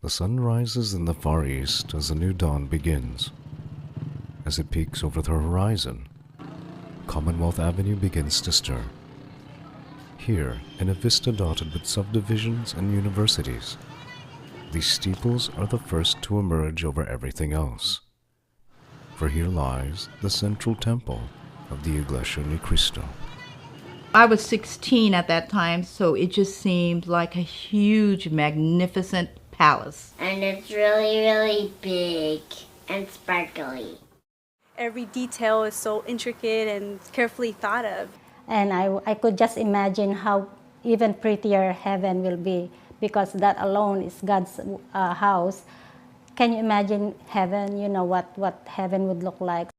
The sun rises in the far east as a new dawn begins. As it peaks over the horizon, Commonwealth Avenue begins to stir. Here, in a vista dotted with subdivisions and universities, these steeples are the first to emerge over everything else. For here lies the central temple of the Iglesia ni Cristo. I was 16 at that time, so it just seemed like a huge, magnificent palace. And it's really, really big and sparkly. Every detail is so intricate and carefully thought of. And I could just imagine how even prettier heaven will be, because that alone is God's house. Can you imagine heaven? You know what heaven would look like.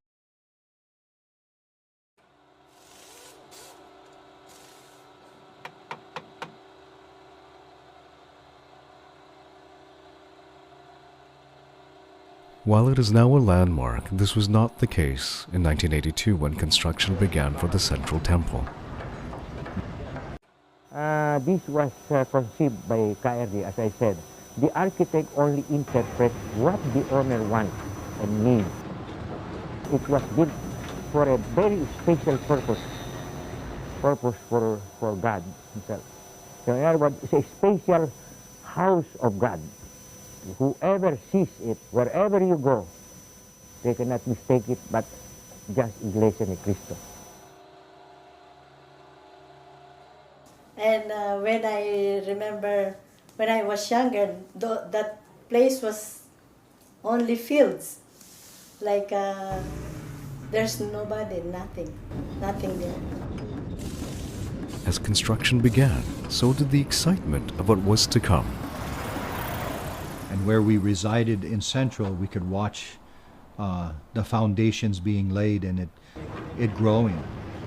While it is now a landmark, this was not the case in 1982 when construction began for the central temple. This was conceived by KRD, as I said. The architect only interprets what the owner wants and needs. It was built for a very special purpose for God himself. So in other words, it's a special house of God. Whoever sees it, wherever you go, they cannot mistake it, but just Iglesia ni Cristo. And when I remember when I was younger, that place was only fields. Like there's nobody, nothing there. As construction began, so did the excitement of what was to come. And where we resided in Central, we could watch the foundations being laid and it growing.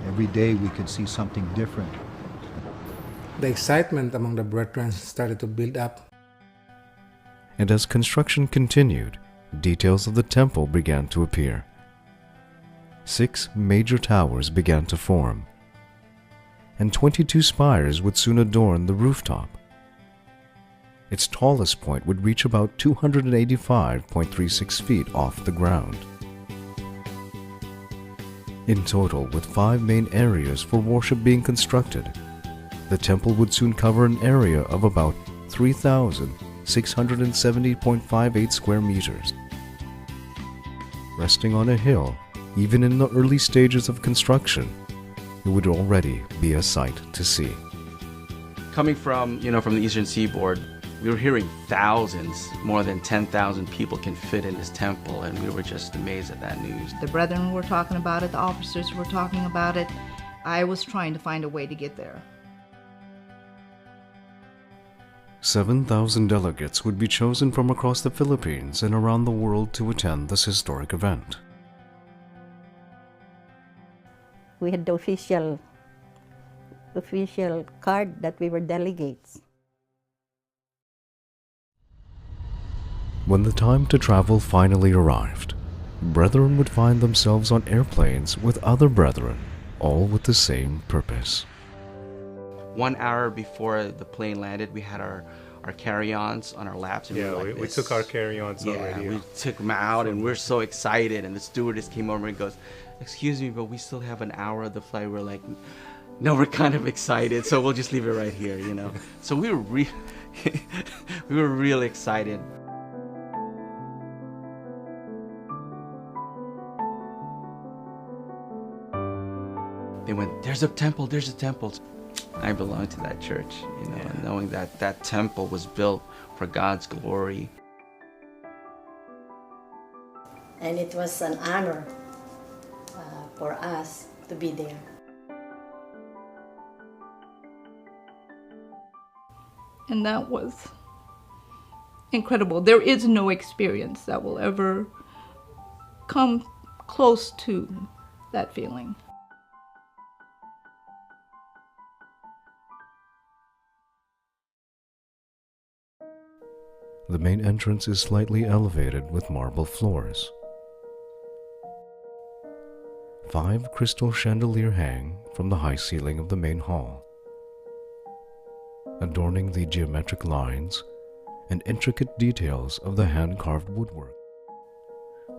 Every day we could see something different. The excitement among the brethren started to build up. And as construction continued, details of the temple began to appear. 6 major towers began to form, and 22 spires would soon adorn the rooftop. Its tallest point would reach about 285.36 feet off the ground. In total, with 5 main areas for worship being constructed, the temple would soon cover an area of about 3,670.58 square meters. Resting on a hill, even in the early stages of construction, it would already be a sight to see. Coming from the Eastern Seaboard, we were hearing thousands, more than 10,000 people can fit in this temple, and we were just amazed at that news. The brethren were talking about it, the officers were talking about it. I was trying to find a way to get there. 7,000 delegates would be chosen from across the Philippines and around the world to attend this historic event. We had the official card that we were delegates. When the time to travel finally arrived, brethren would find themselves on airplanes with other brethren, all with the same purpose. 1 hour before the plane landed, we had our carry-ons on our laps. And we took our carry-ons already. Yeah, we took them out, and we're so excited. And the stewardess came over and goes, "Excuse me, but we still have an hour of the flight." We're like, "No, we're kind of excited, so we'll just leave it right here," So we were we were really excited. They went, "There's a temple, there's a temple." I belong to that church, and knowing that that temple was built for God's glory. And it was an honor for us to be there. And that was incredible. There is no experience that will ever come close to that feeling. The main entrance is slightly elevated with marble floors. 5 crystal chandeliers hang from the high ceiling of the main hall. Adorning the geometric lines and intricate details of the hand-carved woodwork.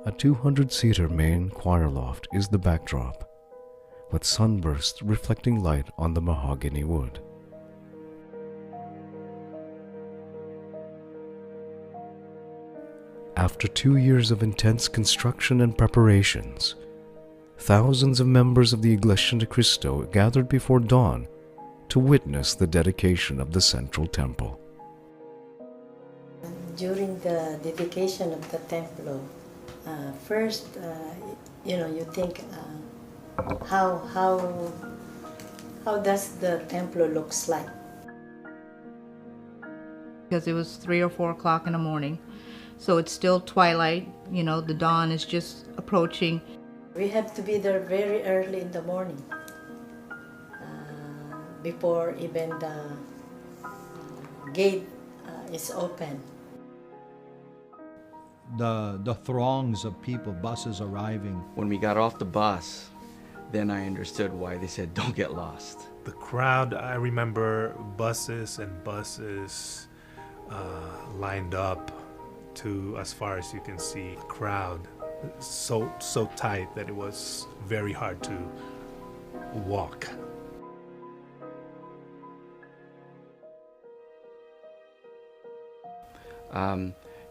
A 200-seater main choir loft is the backdrop, with sunbursts reflecting light on the mahogany wood. After 2 years of intense construction and preparations, thousands of members of the Iglesia de Cristo gathered before dawn to witness the dedication of the central temple. During the dedication of the Templo, first, you think, how does the Templo looks like? Because it was 3 or 4 o'clock in the morning, so it's still twilight. The dawn is just approaching. We have to be there very early in the morning, before even the gate is open. The throngs of people, buses arriving. When we got off the bus, then I understood why they said don't get lost. The crowd, I remember buses and buses lined up to as far as you can see. The crowd so tight that it was very hard to walk.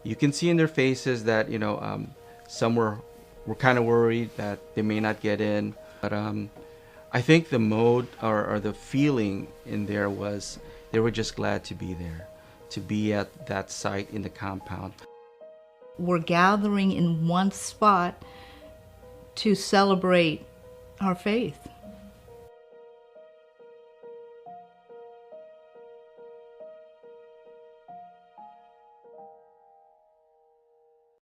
You can see in their faces that some were kind of worried that they may not get in, but I think the mode or the feeling in there was they were just glad to be there, to be at that site in the compound. We're gathering in one spot to celebrate our faith.